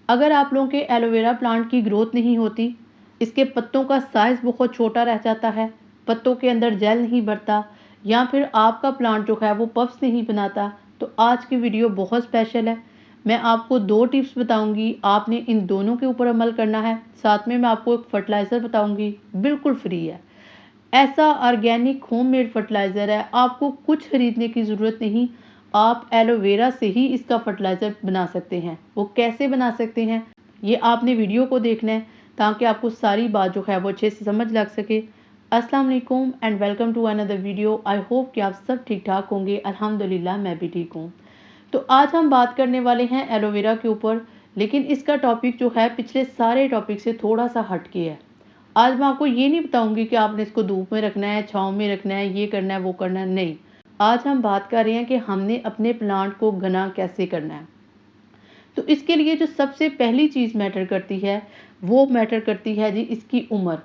अगर आप लोगों के एलोवेरा प्लांट की ग्रोथ नहीं होती, इसके पत्तों का साइज़ बहुत छोटा रह जाता है, पत्तों के अंदर जेल नहीं भरता, या फिर आपका प्लांट जो है वो पफ्स नहीं बनाता, तो आज की वीडियो बहुत स्पेशल है। मैं आपको 2 टिप्स बताऊंगी, आपने इन दोनों के ऊपर अमल करना है। साथ में मैं आपको एक फर्टिलाइज़र बताऊंगी, बिल्कुल फ्री है। ऐसा ऑर्गेनिक होममेड फर्टिलाइज़र है, आपको कुछ खरीदने की ज़रूरत नहीं। आप एलोवेरा से ही इसका फर्टिलाइज़र बना सकते हैं। वो कैसे बना सकते हैं, ये आपने वीडियो को देखना है ताकि आपको सारी बात जो है वो अच्छे से समझ लग सके। अस्सलाम वालेकुम and welcome to another video. I hope कि आप सब ठीक ठाक होंगे। अल्हम्दुलिल्लाह मैं भी ठीक हूँ। तो आज हम बात करने वाले हैं एलोवेरा के ऊपर, लेकिन इसका टॉपिक जो है पिछले सारे टॉपिक से थोड़ा सा हटके है। आज मैं आपको ये नहीं बताऊंगी कि आपने इसको धूप में रखना है, छाँव में रखना है, ये करना है, वो करना है, नहीं। आज हम बात कर रहे हैं कि हमने अपने प्लांट को घना कैसे करना है। तो इसके लिए जो सबसे पहली चीज़ मैटर करती है, वो मैटर करती है जी इसकी उम्र।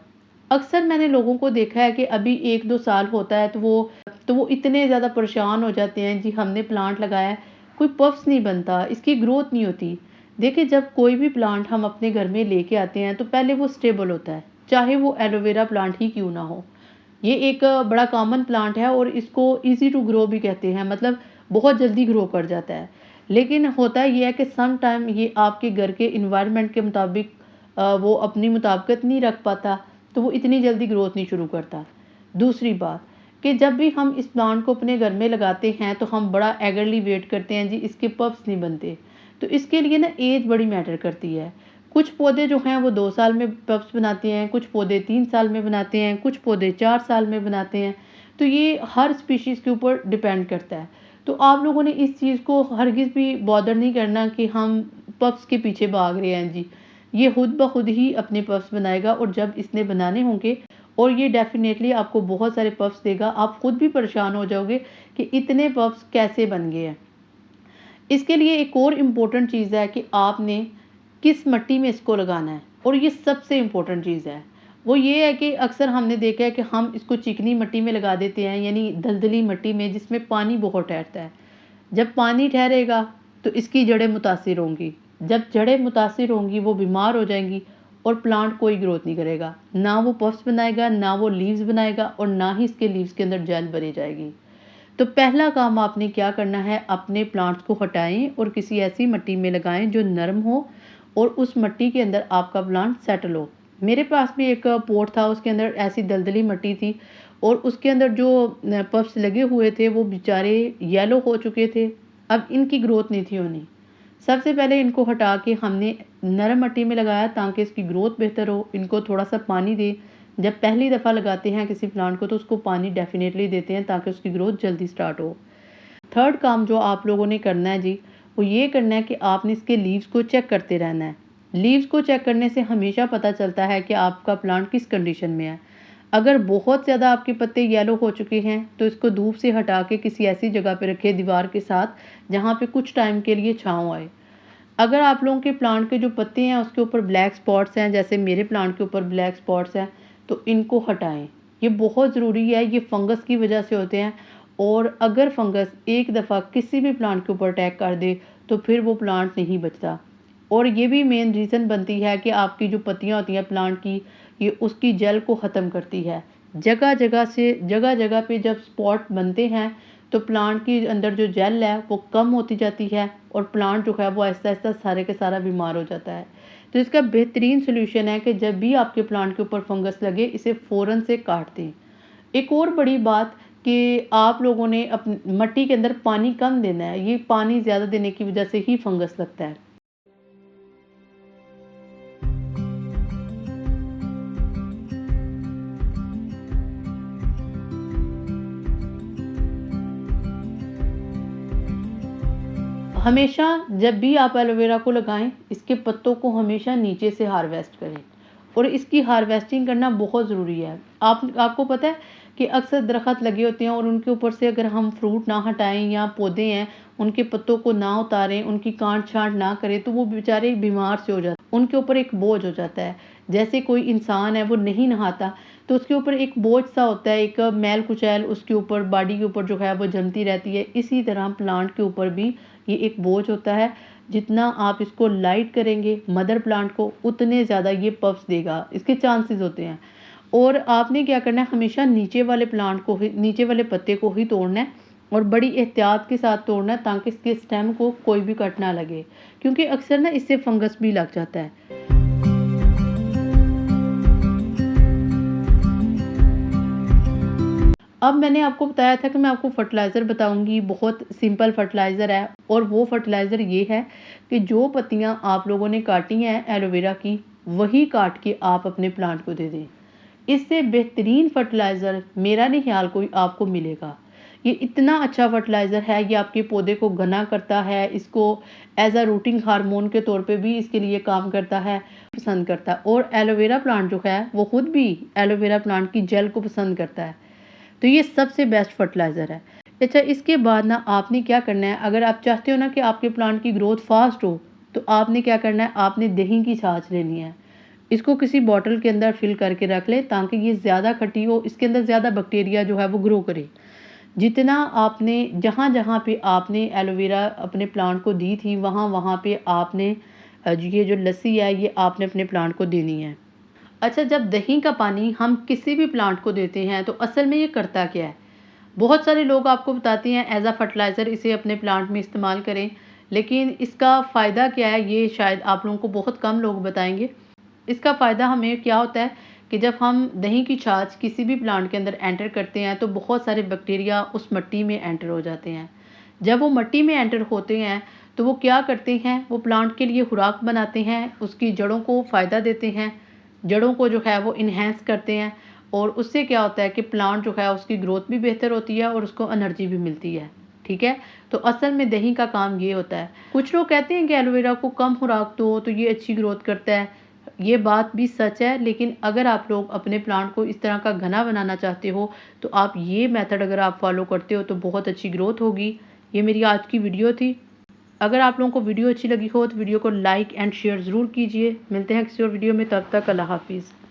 अक्सर मैंने लोगों को देखा है कि अभी 1-2 साल होता है तो वो इतने ज़्यादा परेशान हो जाते हैं जी, हमने प्लांट लगाया है, कोई पफ्स नहीं बनता, इसकी ग्रोथ नहीं होती। देखिए, जब कोई भी प्लांट हम अपने घर में लेके आते हैं तो पहले वो स्टेबल होता है, चाहे वो एलोवेरा प्लांट ही क्यों ना हो। ये एक बड़ा कॉमन प्लांट है और इसको ईज़ी टू ग्रो भी कहते हैं, मतलब बहुत जल्दी ग्रो कर जाता है। लेकिन होता ये है कि सम टाइम ये आपके घर के एनवायरनमेंट के मुताबिक वो अपनी मुताबिकत नहीं रख पाता, तो वो इतनी जल्दी ग्रोथ नहीं शुरू करता। दूसरी बात कि जब भी हम इस प्लांट को अपने घर में लगाते हैं तो हम बड़ा एगरली वेट करते हैं जी, इसके पफ्स नहीं बनते। तो इसके लिए ना एज बड़ी मैटर करती है। कुछ पौधे जो हैं वो 2 साल में पफ्स बनाते हैं, कुछ पौधे 3 साल में बनाते हैं, कुछ पौधे 4 साल में बनाते हैं। तो ये हर स्पीशीज़ के ऊपर डिपेंड करता है। तो आप लोगों ने इस चीज़ को हरगिज़ भी बॉदर नहीं करना कि हम पफ्स के पीछे भाग रहे हैं जी। ये खुद ब खुद ही अपने पफ्स बनाएगा, और जब इसने बनाने होंगे और ये डेफ़िनेटली आपको बहुत सारे पफ्स देगा। आप खुद भी परेशान हो जाओगे कि इतने पफ्स कैसे बन गए हैं। इसके लिए एक और इम्पोर्टेंट चीज़ है कि आपने किस मिट्टी में इसको लगाना है, और ये सबसे इम्पोर्टेंट चीज़ है। वो ये है कि अक्सर हमने देखा है कि हम इसको चिकनी मिट्टी में लगा देते हैं, यानी दलदली मिट्टी में जिसमें पानी बहुत ठहरता है। जब पानी ठहरेगा तो इसकी जड़ें मुतासिर होंगी। जब जड़ें मुतासिर होंगी वो बीमार हो जाएंगी और प्लांट कोई ग्रोथ नहीं करेगा। ना वो पफ्स बनाएगा, ना वो लीव्स बनाएगा, और ना ही इसके लीव्स के अंदर जेल भरी जाएगी। तो पहला काम आपने क्या करना है, अपने प्लांट्स को हटाएं और किसी ऐसी मिट्टी में लगाएं जो नरम हो, और उस मिट्टी के अंदर आपका प्लांट सेटल हो। मेरे पास भी एक पॉट था, उसके अंदर ऐसी दलदली मिट्टी थी, और उसके अंदर जो पफ्स लगे हुए थे वो बेचारे येलो हो चुके थे। अब इनकी ग्रोथ नहीं थी होनी। सबसे पहले इनको हटा के हमने नरम मिट्टी में लगाया ताकि इसकी ग्रोथ बेहतर हो। इनको थोड़ा सा पानी दें। जब पहली दफ़ा लगाते हैं किसी प्लांट को तो उसको पानी डेफिनेटली देते हैं ताकि उसकी ग्रोथ जल्दी स्टार्ट हो। थर्ड काम जो आप लोगों ने करना है जी, वो ये करना है कि आपने इसके लीव्स को चेक करते रहना है। लीव्स को चेक करने से हमेशा पता चलता है कि आपका प्लांट किस कंडीशन में है। अगर बहुत ज़्यादा आपके पत्ते येलो हो चुके हैं तो इसको धूप से हटा के किसी ऐसी जगह पे रखें दीवार के साथ जहाँ पे कुछ टाइम के लिए छाँव आए। अगर आप लोगों के प्लांट के जो पत्ते हैं उसके ऊपर ब्लैक स्पॉट्स हैं, जैसे मेरे प्लांट के ऊपर ब्लैक स्पॉट्स हैं, तो इनको हटाएं। ये बहुत ज़रूरी है, ये फंगस की वजह से होते हैं। और अगर फंगस एक दफ़ा किसी भी प्लांट के ऊपर अटैक कर दे तो फिर वो प्लांट नहीं बचता। और ये भी मेन रीज़न बनती है कि आपकी जो पत्तियाँ होती हैं प्लांट की, ये उसकी जेल को ख़त्म करती है। जगह जगह पे जब स्पॉट बनते हैं तो प्लांट के अंदर जो जेल है वो कम होती जाती है, और प्लांट जो है वो आहिस्ता आहिस्ता सारे के सारा बीमार हो जाता है। तो इसका बेहतरीन सोल्यूशन है कि जब भी आपके प्लांट के ऊपर फंगस लगे इसे फ़ौरन से काट दें। एक और बड़ी बात कि आप लोगों ने अपनी मिट्टी के अंदर पानी कम देना है। ये पानी ज़्यादा देने की वजह से ही फंगस लगता है। हमेशा जब भी आप एलोवेरा को लगाएं, इसके पत्तों को हमेशा नीचे से हार्वेस्ट करें, और इसकी हार्वेस्टिंग करना बहुत ज़रूरी है। आपको पता है कि अक्सर दरख्त लगे होते हैं और उनके ऊपर से अगर हम फ्रूट ना हटाएं या पौधे हैं उनके पत्तों को ना उतारें, उनकी काट छांट ना करें, तो वो बेचारे बीमार से हो जाते हैं, उनके ऊपर एक बोझ हो जाता है। जैसे कोई इंसान है वो नहीं नहाता तो उसके ऊपर एक बोझ सा होता है, एक मैल कुचैल उसके ऊपर बॉडी के ऊपर जो है वो जमती रहती है। इसी तरह प्लांट के ऊपर भी ये एक बोझ होता है जितना आप इसको लाइट करेंगे मदर प्लांट को, उतने ज़्यादा ये पफ्स देगा, इसके चांसेस होते हैं। और आपने क्या करना है, हमेशा नीचे वाले प्लांट को ही, नीचे वाले पत्ते को ही तोड़ना है और बड़ी एहतियात के साथ तोड़ना है ताकि इसके स्टेम को कोई भी कट ना लगे, क्योंकि अक्सर ना इससे फंगस भी लग जाता है। अब मैंने आपको बताया था कि मैं आपको फर्टिलाइज़र बताऊंगी, बहुत सिंपल फर्टिलाइज़र है। और वो फर्टिलाइज़र ये है कि जो पत्तियां आप लोगों ने काटी हैं एलोवेरा की, वही काट के आप अपने प्लांट को दे दें। इससे बेहतरीन फर्टिलाइज़र मेरा नहीं ख्याल कोई आपको मिलेगा। ये इतना अच्छा फर्टिलाइज़र है, ये आपके पौधे को घना करता है, इसको एज अ रूटिंग हार्मोन के तौर पे भी इसके लिए काम करता है, पसंद करता है। और एलोवेरा प्लांट जो है वो खुद भी एलोवेरा प्लांट की जेल को पसंद करता है। तो ये सबसे बेस्ट फर्टिलाइज़र है। अच्छा, इसके बाद ना आपने क्या करना है, अगर आप चाहते हो ना कि आपके प्लांट की ग्रोथ फास्ट हो, तो आपने क्या करना है, आपने दही की छाछ लेनी है। इसको किसी बॉटल के अंदर फिल करके रख ले ताकि ये ज़्यादा खट्टी हो, इसके अंदर ज़्यादा बैक्टीरिया जो है वो ग्रो करे। जितना आपने जहाँ जहाँ पे आपने एलोवेरा अपने प्लांट को दी थी, वहाँ वहाँ पे आपने ये जो लस्सी है ये आपने अपने प्लांट को देनी है। अच्छा, जब दही का पानी हम किसी भी प्लांट को देते हैं तो असल में ये करता क्या है, बहुत सारे लोग आपको बताते हैं एज अ फर्टिलाइज़र इसे अपने प्लांट में इस्तेमाल करें, लेकिन इसका फ़ायदा क्या है ये शायद आप लोगों को बहुत कम लोग बताएंगे। इसका फ़ायदा हमें क्या होता है कि जब हम दही की छाछ किसी भी प्लांट के अंदर एंटर करते हैं तो बहुत सारे बैक्टीरिया उस मिट्टी में एंटर हो जाते हैं। जब वो मिट्टी में एंटर होते हैं तो वो क्या करते हैं, वो प्लांट के लिए खुराक बनाते हैं, उसकी जड़ों को फ़ायदा देते हैं, जड़ों को जो है वो इन्हेंस करते हैं। और उससे क्या होता है कि प्लांट जो है उसकी ग्रोथ भी बेहतर होती है और उसको एनर्जी भी मिलती है। ठीक है, तो असल में दही का काम ये होता है। कुछ लोग कहते हैं कि एलोवेरा को कम खुराक दो तो ये अच्छी ग्रोथ करता है, ये बात भी सच है। लेकिन अगर आप लोग अपने प्लांट को इस तरह का घना बनाना चाहते हो तो आप ये मेथड अगर आप फॉलो करते हो तो बहुत अच्छी ग्रोथ होगी। ये मेरी आज की वीडियो थी। अगर आप लोगों को वीडियो अच्छी लगी हो तो वीडियो को लाइक एंड शेयर ज़रूर कीजिए। मिलते हैं किसी और वीडियो में, तब तक अल्लाह हाफिज़।